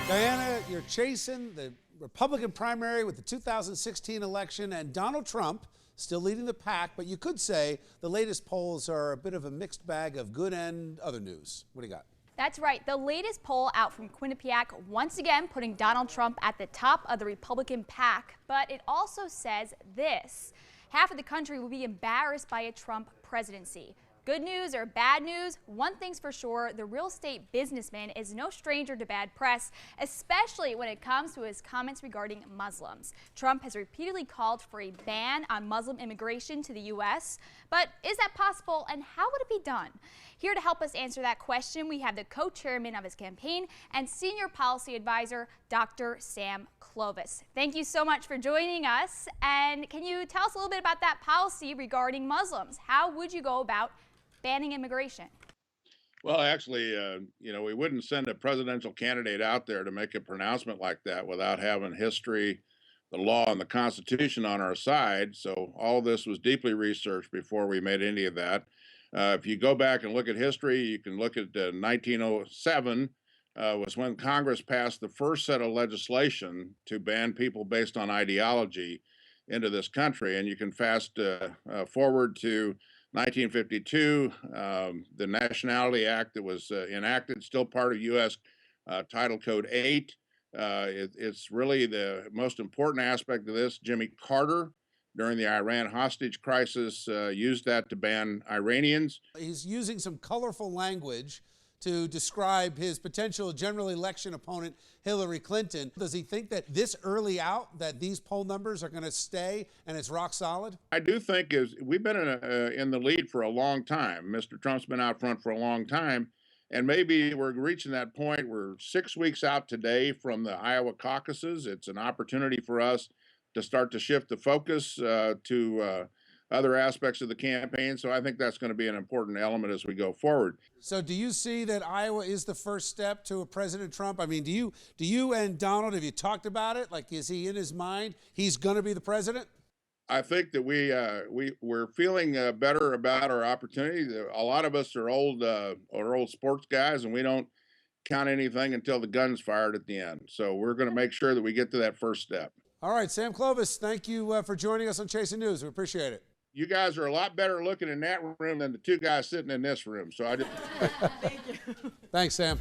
Diana, you're chasing the Republican primary with the 2016 election, and Donald Trump still leading the pack, but you could say the latest polls are a bit of a mixed bag of good and other news. What do you got? That's right. The latest poll out from Quinnipiac once again putting Donald Trump at the top of the Republican pack, but it also says this: half of the country will be embarrassed by a Trump presidency. Good news or bad news, one thing's for sure, the real estate businessman is no stranger to bad press, especially when it comes to his comments regarding Muslims. Trump has repeatedly called for a ban on Muslim immigration to the U.S., but is that possible, and how would it be done? Here to help us answer that question, we have the co-chairman of his campaign and senior policy advisor, Dr. Sam Clovis. Thank you so much for joining us, and can you tell us a little bit about that policy regarding Muslims? How would you go about banning immigration? Well, actually, we wouldn't send a presidential candidate out there to make a pronouncement like that without having history, the law, and the Constitution on our side. So all this was deeply researched before we made any of that. If you go back and look at history, you can look at 1907 was when Congress passed the first set of legislation to ban people based on ideology into this country. And you can fast forward to 1952, the Nationality Act that was enacted, still part of U.S. Title Code 8. It's really the most important aspect of this. Jimmy Carter, during the Iran hostage crisis, used that to ban Iranians. He's using some colorful language to describe his potential general election opponent, Hillary Clinton. Does he think that this early out, that these poll numbers are going to stay and it's rock solid? I do think we've been in the lead for a long time. Mr. Trump's been out front for a long time, and maybe we're reaching that point. We're 6 weeks out today from the Iowa caucuses. It's an opportunity for us to start to shift the focus to other aspects of the campaign. So I think that's going to be an important element as we go forward. So do you see that Iowa is the first step to a President Trump? I mean, do you and Donald, have you talked about it? Like, is he in his mind he's going to be the president? I think that we're feeling better about our opportunity. A lot of us are old sports guys, and we don't count anything until the gun's fired at the end. So we're going to make sure that we get to that first step. All right, Sam Clovis, thank you for joining us on Chasing News. We appreciate it. You guys are a lot better looking in that room than the two guys sitting in this room. So I just Thank you. Thanks, Sam.